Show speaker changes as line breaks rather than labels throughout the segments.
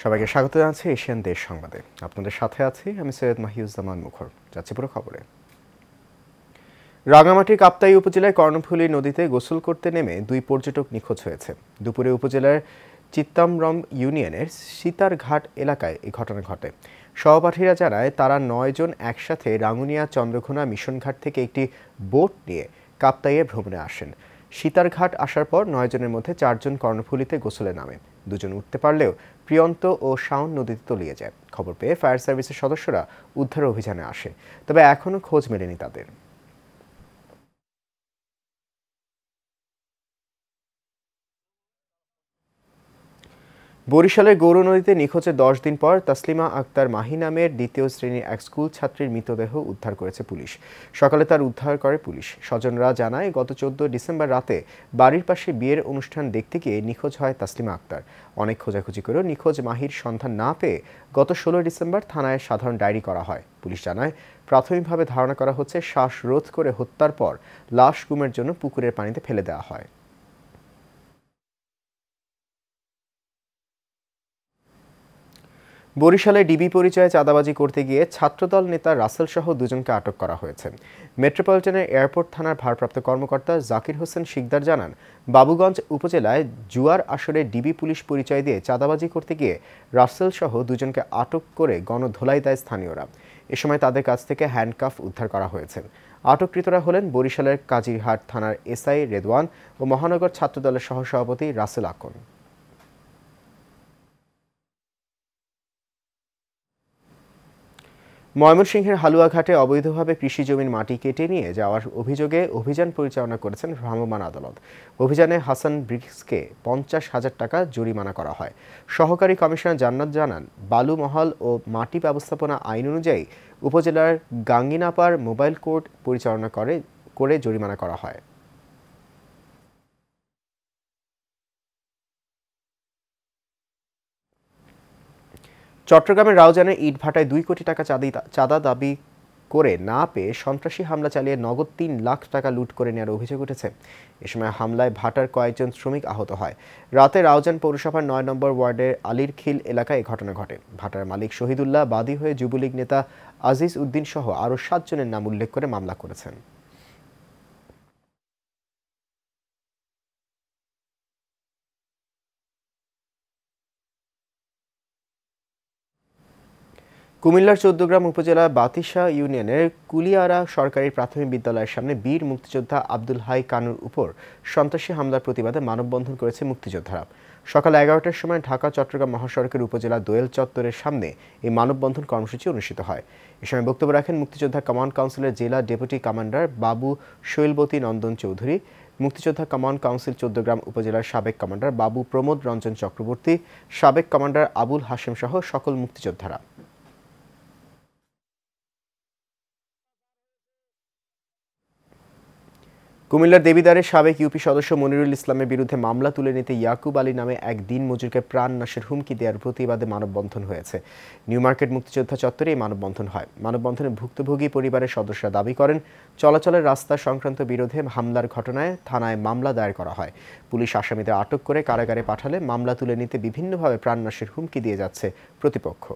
সবাইকে স্বাগত জানাচ্ছি এশিয়ান দেশ সংবাদে। আপনাদের সাথে আছি আমি সৈয়দ মাহিউজ্জামান মুখর। যাচ্ছি পুরো খবরে। রাঙামাটির কাপ্তাই উপজেলায় কর্ণফুলী নদীতে গোসল করতে নেমে 2 পর্যটক নিখোঁজ হয়েছে। দুপুরে উপজেলার চিত্তামরম ইউনিয়নের সীতারঘাট এলাকায় এই ঘটনা ঘটে। সহপাঠীরা জানায় তারা 9 জন একসাথে রাঙ্গুনিয়া চন্দ্রঘোনা মিশনঘাট থেকে একটি বোট নিয়ে কাপ্তাইয়ে ভ্রমণে আসেন। সীতারঘাট আসার পর 9 জনের মধ্যে 4 জন কর্ণফুলীতে গোসলে নামেন। 2 জন উঠতে পারলেও প্রিয়ন্ত ও শাওন নদীতে তলিয়ে যায়। খবর পেয়ে ফায়ার সার্ভিসের সদস্যরা উদ্ধার অভিযানে আসে, তবে এখনও খোঁজ মেলেনি তাদের। বরিশালের গৌর নদীতে নিখোঁজের 10 দিন পর তাসলিমা আক্তার মাহি নামের 2য় শ্রেণীর এক স্কুল ছাত্রীর মৃতদেহ উদ্ধার করেছে পুলিশ। সকালে তার উদ্ধার করে পুলিশ। স্বজনরা জানায় গত 14 ডিসেম্বর রাতে বাড়ির পাশে বিয়ের অনুষ্ঠান দেখতে গিয়ে নিখোঁজ হয় তাসলিমা আক্তার। অনেক খোঁজাখুঁজি করেও নিখোঁজ মাহির সন্ধান না পেয়ে গত 16 ডিসেম্বর থানায় সাধারণ ডায়েরি করা হয়। পুলিশ জানায় প্রাথমিকভাবে ধারণা করা হচ্ছে শ্বাসরোধ করে হত্যার পর লাশ গুমের জন্য পুকুরের পানিতে ফেলে দেওয়া হয়। বরিশালে ডিবি পরিচয়ে চাঁদাবাজি করতে গিয়ে ছাত্রদল নেতা রাসেল সহ 2 জনকে আটক করা হয়েছে। মেট্রোপলিটনের এয়ারপোর্ট থানার ভারপ্রাপ্ত কর্মকর্তা জাকির হোসেন শিকদার জানান, বাবুগঞ্জ উপজেলায় জুয়ার আসরে ডিবি পুলিশ পরিচয় দিয়ে চাঁদাবাজি করতে গিয়ে রাসেল সহ 2 জনকে আটক করে গণধোলাই দেয় স্থানীয়রা। এ সময় তাদের কাছ থেকে হ্যান্ডকাফ উদ্ধার করা হয়েছে। আটককৃতরা হলেন বরিশালের কাজিরহাট থানার এসআই রেদওয়ান ও মহানগর ছাত্রদলের সহসভাপতি রাসেল আকন। ময়মনসিংহের হালুয়াঘাটে অবৈধভাবে কৃষি জমির মাটি কেটে নিয়ে যাওয়ার অভিযোগে অভিযান পরিচালনা করেছেন ভ্রাম্যমাণ আদালত। অভিযানে হাসান ব্রিক্সকে 50,000 টাকা জরিমানা করা হয়। সহকারী কমিশনার জান্নাত জানান, বালু মহল ও মাটি ব্যবস্থাপনা আইন অনুযায়ী উপজেলার গাঙ্গিনাপার মোবাইল কোর্ট পরিচালনা করে জরিমানা করা হয়। চট্টগ্রামের রাউজানের ইটভাটায় 2 কোটি টাকা চাঁদা দাবি করে না পেয়ে সন্ত্রাসী হামলা চালিয়ে নগদ 3 লাখ টাকা লুট করে নেওয়ার অভিযোগ উঠেছে। এ সময় হামলায় ভাটার কয়েকজন শ্রমিক আহত হয়। রাতে রাউজান পৌরসভার 9 নম্বর ওয়ার্ডের আলীর খিল এলাকায় ঘটনা ঘটে। ভাটার মালিক শহীদুল্লাহ বাদী হয়ে যুবলীগ নেতা আজিজ উদ্দিন সহ আরও 7 জনের নাম উল্লেখ করে মামলা করেছেন। কুমিল্লার 14 উপজেলা বাতিশা ইউনিয়নের কুলিয়ারা সরকারি প্রাথমিক বিদ্যালয়ের সামনে বীর মুক্তিযোদ্ধা আব্দুল হাই কানুর উপর সন্ত্রাসী হামলার প্রতিবাদে মানববন্ধন করেছে মুক্তিযোদ্ধারা। সকাল 11টার সময় ঢাকা চট্টগ্রাম মহাসড়কের উপজেলা দোয়েল চত্বরের সামনে এই মানববন্ধন কর্মসূচি অনুষ্ঠিত হয়। এ সময় বক্তব্য রাখেন মুক্তিযোদ্ধা কমান্ড কাউন্সিলের জেলা ডেপুটি কমান্ডার বাবু শৈলবতী নন্দন চৌধুরী, মুক্তিযোদ্ধা কমান্ড কাউন্সিল 14 উপজেলার সাবেক কমান্ডার বাবু প্রমোদ রঞ্জন চক্রবর্তী, সাবেক কমান্ডার আবুল হাশেম সহ সকল মুক্তিযোদ্ধারা। কুমিল্লার দেবিদ্বারের সাবেক ইউপি সদস্য মনিরুল ইসলামের বিরুদ্ধে মামলা তুলে নিতে ইয়াকুব আলী নামে এক দিন মজুরকে প্রাণ নাশের হুমকি দেওয়ার প্রতিবাদে মানববন্ধন হয়েছে। নিউ মার্কেট মুক্তিযোদ্ধা চত্বরে এই মানববন্ধন হয়। মানববন্ধনে ভুক্তভোগী পরিবারের সদস্যরা দাবি করেন, চলাচলের রাস্তা সংক্রান্ত বিরোধে হামলার ঘটনায় থানায় মামলা দায়ের করা হয়। পুলিশ আসামিদের আটক করে কারাগারে পাঠালে মামলা তুলে নিতে বিভিন্নভাবে প্রাণ নাশের হুমকি দিয়ে যাচ্ছে প্রতিপক্ষ।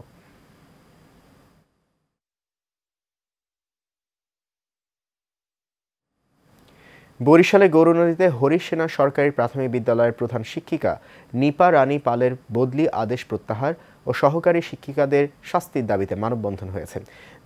বরিশালে গৌরনদীতে হরিশ সেনা সরকারি প্রাথমিক বিদ্যালয়ের প্রধান শিক্ষিকা নিপা রানী পালের বদলি আদেশ প্রত্যাহার ও সহকারী শিক্ষিকাদের শাস্তির দাবিতে মানববন্ধন হয়েছে।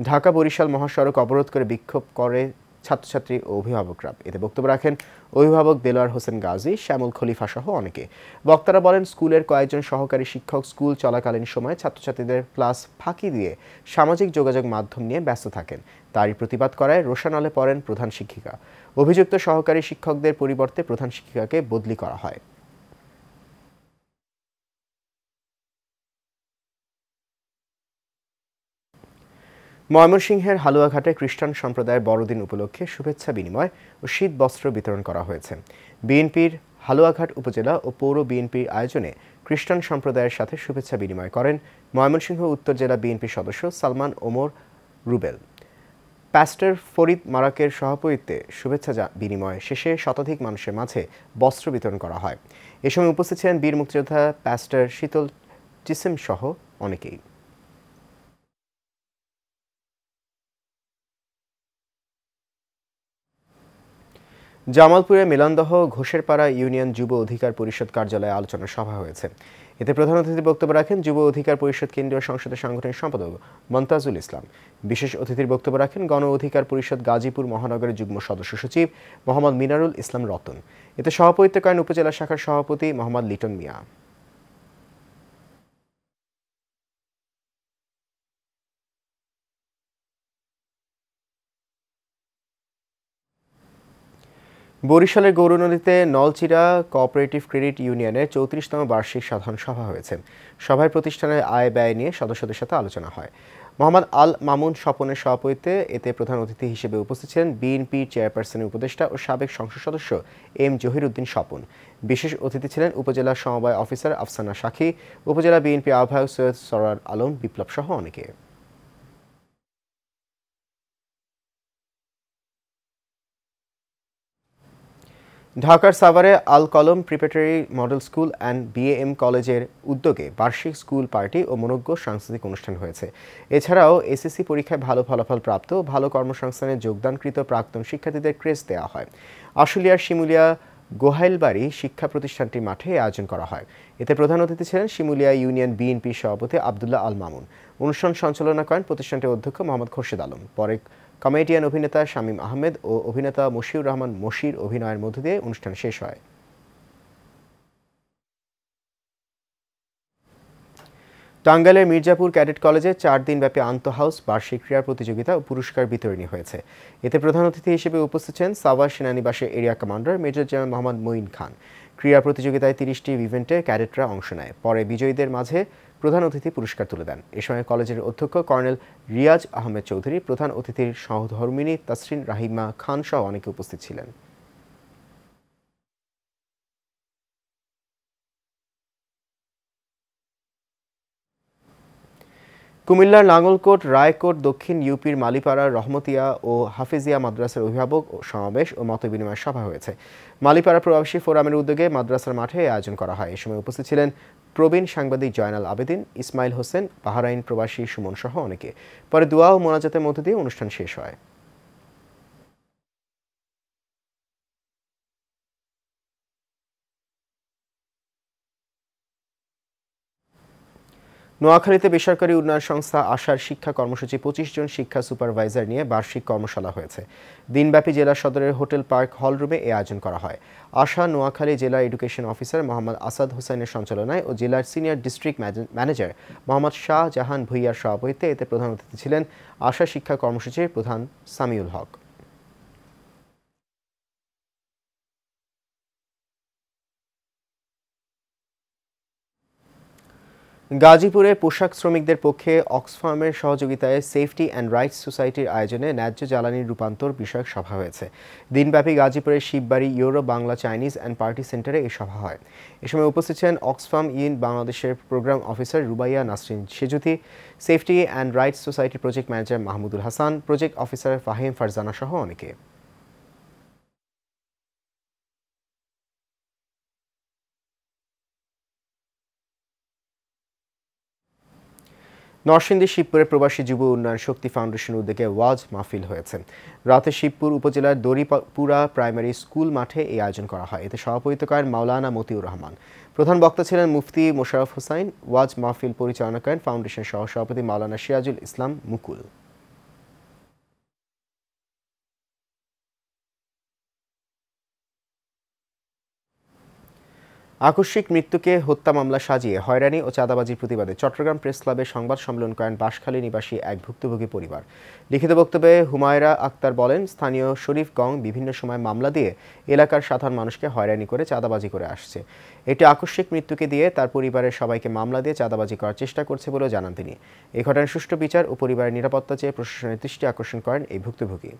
ঢাকা বরিশাল মহাসড়ক অবরোধ করে বিক্ষোভ করে ছাত্রছাত্রী ও অভিভাবকরা। এতে বক্তব্য রাখেন অভিভাবক দেলোয়ার হোসেন গাজী, শ্যামল খলিফা সহ অনেকে। বক্তারা বলেন, স্কুলের কয়েকজন সহকারী শিক্ষক স্কুল চলাকালীন সময় ছাত্রছাত্রীদের ক্লাস ফাঁকি দিয়ে সামাজিক যোগাযোগ মাধ্যম নিয়ে ব্যস্ত থাকেন। তারই প্রতিবাদ করায় রোষানলে পড়েন প্রধান শিক্ষিকা। অভিযুক্ত সহকারী শিক্ষকদের পরিবর্তে প্রধান শিক্ষিকাকে বদলি করা হয়। ময়মনসিংহের হালুয়াঘাটে খ্রিস্টান সম্প্রদায়ের বড়দিন উপলক্ষে শুভেচ্ছা বিনিময় ও শীত বস্ত্র বিতরণ করা হয়েছে। বিএনপির হালুয়াঘাট উপজেলা ও পৌর বিএনপির আয়োজনে খ্রিস্টান সম্প্রদায়ের সাথে শুভেচ্ছা বিনিময় করেন ময়মনসিংহ উত্তর জেলা বিএনপির সদস্য সালমান ওমর রুবেল। প্যাস্টর ফরিদ মারাকের সভাপতিত্বে শুভেচ্ছা বিনিময় শেষে শতাধিক মানুষের মাঝে বস্ত্র বিতরণ করা হয়। এ সময় উপস্থিত ছিলেন বীর মুক্তিযোদ্ধা প্যাস্টর শীতল জিসিম সহ অনেকেই। জামালপুরে মিলনদহ ঘোষেরপাড়া ইউনিয়ন যুব অধিকার পরিষদ কার্যালয়ে আলোচনা সভা হয়েছে। এতে প্রধান অতিথির বক্তব্য রাখেন যুব অধিকার পরিষদ কেন্দ্রীয় সংসদের সাংগঠনিক সম্পাদক মন্তাজুল ইসলাম। বিশেষ অতিথির বক্তব্য রাখেন গণ অধিকার পরিষদ গাজীপুর মহানগরের যুগ্ম সদস্য সচিব মোহাম্মদ মিনারুল ইসলাম রতন। এতে সভাপতিত্ব করেন উপজেলা শাখার সভাপতি মোহাম্মদ লিটন মিয়া। বরিশালের গৌরনদীতে নলচিরা কোঅপারেটিভ ক্রেডিট ইউনিয়নের 34তম বার্ষিক সাধারণ সভা হয়েছে। সভায় প্রতিষ্ঠানের আয় ব্যয় নিয়ে সদস্যদের সাথে আলোচনা হয়। মোহাম্মদ আল মামুন স্বপনের সভাপতিত্বে এতে প্রধান অতিথি হিসেবে উপস্থিত ছিলেন বিএনপি চেয়ারপারসনের উপদেষ্টা ও সাবেক সংসদ সদস্য এম জহির উদ্দিন স্বপন। বিশেষ অতিথি ছিলেন উপজেলা সমবায় অফিসার আফসানা সাখী, উপজেলা বিএনপি আহ্বায়ক সৈয়দ সরার আলম বিপ্লব সহ অনেকে। ঢাকার সাভারে আল কলম প্রিপারেটরি মডেল স্কুল অ্যান্ড বিএএম কলেজের উদ্যোগে বার্ষিক স্কুল পার্টি ও মনোজ্ঞ সাংস্কৃতিক অনুষ্ঠান হয়েছে। এছাড়াও এসএসসি পরীক্ষায় ভালো ফলাফল প্রাপ্ত ভালো কর্মসংস্থানে যোগদানকৃত প্রাক্তন শিক্ষার্থীদের ক্রেস্ট দেওয়া হয়। আশুলিয়ার শিমুলিয়া গোহাইলবাড়ি শিক্ষা প্রতিষ্ঠানটির মাঠে আয়োজন করা হয়। এতে প্রধান অতিথি ছিলেন শিমুলিয়া ইউনিয়ন বিএনপি সভাপতি আবদুল্লাহ আল মামুন। অনুষ্ঠান সঞ্চালনা করেন প্রতিষ্ঠানটির অধ্যক্ষ মোহাম্মদ খোরশেদ আলম। পরে কমেডিয়ান অভিনেতা শামীম আহমেদ ও অভিনেতা মশিউর রহমান মশির অভিনয়ের মধ্য দিয়ে অনুষ্ঠান শেষ হয়। টাঙ্গাইলের মির্জাপুর ক্যাডেট কলেজে 4 দিনব্যাপী আন্তঃহাউস বার্ষিক ক্রীড়া প্রতিযোগিতা ও পুরস্কার বিতরণী হয়েছে। এতে প্রধান অতিথি হিসেবে উপস্থিত ছিলেন সাভার সেনানিবাসের area commander major general Mohammad Moin Khan. ক্রীড়া প্রতিযোগিতায় 30টি ইভেন্টে ক্যাডেটরা অংশ নেয়। পরে বিজয়ীদের মাঝে প্রধান অতিথি পুরস্কার তুলে দেন। এ সময় কলেজের অধ্যক্ষ কর্নেল রিয়াজ আহমেদ চৌধুরী, প্রধান অতিথির সহধর্মিণী তাসরিন রাহিমা খান সহ অনেকে উপস্থিত ছিলেন। কুমিল্লার নাঙ্গলকোট রায়কোট দক্ষিণ ইউপির মালিপাড়ার রহমতিয়া ও হাফিজিয়া মাদ্রাসার অভিভাবক সমাবেশ ও মতবিনিময় সভা হয়েছে। মালিপাড়া প্রবাসী ফোরামের উদ্যোগে মাদ্রাসার মাঠে আয়োজন করা হয়। এ সময় উপস্থিত ছিলেন প্রবীণ সাংবাদিক জয়নাল আবেদিন, ইসমাইল হোসেন, বাহরাইন প্রবাসী সুমন সহ অনেকে। পরে দোয়া ও মোনাজাতের মধ্য দিয়ে অনুষ্ঠান শেষ হয়। নোয়াখালীতে বেসরকারি উন্নয়ন সংস্থা আশার শিক্ষা কর্মসূচি 25 জন শিক্ষা সুপারভাইজার নিয়ে বার্ষিক কর্মশালা হয়েছে। দিনব্যাপী জেলা সদরের হোটেল পার্ক হলরুমে এ আয়োজন করা হয়। আশা নোয়াখালী জেলা এডুকেশন অফিসার মোহাম্মদ আসাদ হোসেনের সঞ্চালনায় ও জেলার senior district manager Mohammad Shah Jahan ভুইয়ার সভাপতিত্বে এতে প্রধান অতিথি ছিলেন আশা শিক্ষা কর্মসূচির প্রধান সামিউল হক। গাজীপুরে পোশাক শ্রমিকদের পক্ষে অক্সফার্মের সহযোগিতায় সেফটি অ্যান্ড রাইটস সোসাইটির আয়োজনে ন্যায্য জ্বালানির রূপান্তর বিষয়ক সভা হয়েছে। দিনব্যাপী গাজীপুরের Shibbari euro Bangla Chinese and party সেন্টারে এই সভা হয়। এ সময় উপস্থিত ছিলেন অক্সফার্ম ইন বাংলাদেশের program officer Rubaiya Nasrin Sejuti, safety and rights সোসাইটির project manager Mahmudul Hasan, project officer Fahim Farzana সহ অনেকে। নরসিংদী শিবপুরে প্রবাসী যুব উন্নয়ন শক্তি ফাউন্ডেশন উদ্যোগে ওয়াজ মাহফিল হয়েছে। রাতে শিবপুর উপজেলার দড়িপুরা প্রাইমারি স্কুল মাঠে এই আয়োজন করা হয়। এতে সভাপতিত্ব করেন মাওলানা মতিউর রহমান। প্রধান বক্তা ছিলেন মুফতি মোশাররফ হোসাইন। ওয়াজ মাহফিল পরিচালনা করেন ফাউন্ডেশন সহসভাপতি মাওলানা সিরাজুল ইসলাম মুকুল। আকস্মিক মৃত্যুকে হত্যা মামলা সাজিয়ে হয়রানি ও চাঁদাবাজির প্রতিবাদে চট্টগ্রাম প্রেস ক্লাবে সংবাদ সম্মেলন করেন বাঁশখালী নিবাসী এক ভুক্তভোগী পরিবার। লিখিত বক্তব্যে হুমায়রা আক্তার বলেন, স্থানীয় শরীফ গং বিভিন্ন সময় মামলা দিয়ে এলাকার সাধারণ মানুষকে হয়রানি করে চাঁদাবাজি করে আসছে। একটি আকস্মিক মৃত্যুকে দিয়ে তার পরিবারের সবাইকে মামলা দিয়ে চাঁদাবাজি করার চেষ্টা করছে বলেও জানান তিনি। এই ঘটনার সুষ্ঠু বিচার ও পরিবারের নিরাপত্তা চেয়ে প্রশাসনের দৃষ্টি আকর্ষণ করেন এই ভুক্তভোগী।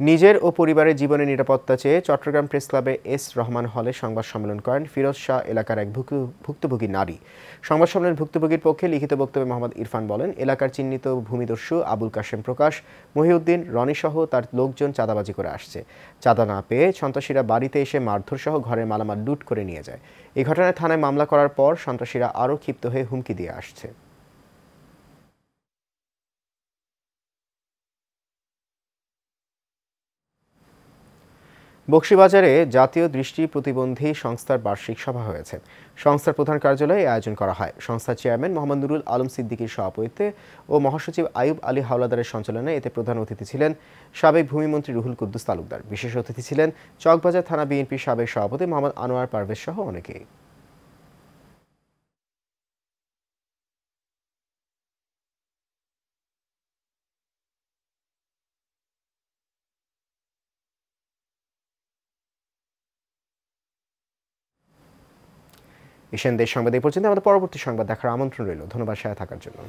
নিজের ও পরিবারের জীবনের নিরাপত্তা চেয়ে চট্টগ্রাম প্রেস ক্লাবে এস রহমান হলে সংবাদ সম্মেলন করেন ফিরোজ শাহ এলাকার এক ভুক্তভোগী নারী। সংবাদ সম্মেলনে ভুক্তভোগীর পক্ষে লিখিত বক্তব্যে মোহাম্মদ ইরফান বলেন, এলাকার চিহ্নিত ভূমিদস্যু আবুল কাশেম প্রকাশ, মহিউদ্দিন, রনিসহ তার লোকজন চাঁদাবাজি করে আসছে। চাঁদা না পেয়ে সন্ত্রাসীরা বাড়িতে এসে মারধরসহ ঘরের মালামাল লুট করে নিয়ে যায়। এই ঘটনায় থানায় মামলা করার পর সন্ত্রাসীরা আরও ক্ষিপ্ত হয়ে হুমকি দিয়ে আসছে। বকশীবাজারে জাতীয় দৃষ্টি প্রতিবন্ধী সংস্থার বার্ষিক সভা হয়েছে। সংস্থার প্রধান কার্যালয়ে এই আয়োজন করা হয়। সংস্থার চেয়ারম্যান মোহাম্মদ নুরুল আলম সিদ্দিকীর সভাপতিত্বে ও মহাসচিব আইয়ুব আলী হাওলাদারের সঞ্চালনায় এতে প্রধান অতিথি ছিলেন সাবেক ভূমিমন্ত্রী রুহুল কুদ্দুস তালুকদার। বিশেষ অতিথি ছিলেন চকবাজার থানা বিএনপির সাবেক সভাপতি মোহাম্মদ আনোয়ার পারভেজ সহ অনেকেই। এশিয়ান দেশ সংবাদ এই পর্যন্ত। আমাদের পরবর্তী সংবাদ দেখার আমন্ত্রণ রইল। ধন্যবাদ সাথে থাকার জন্য।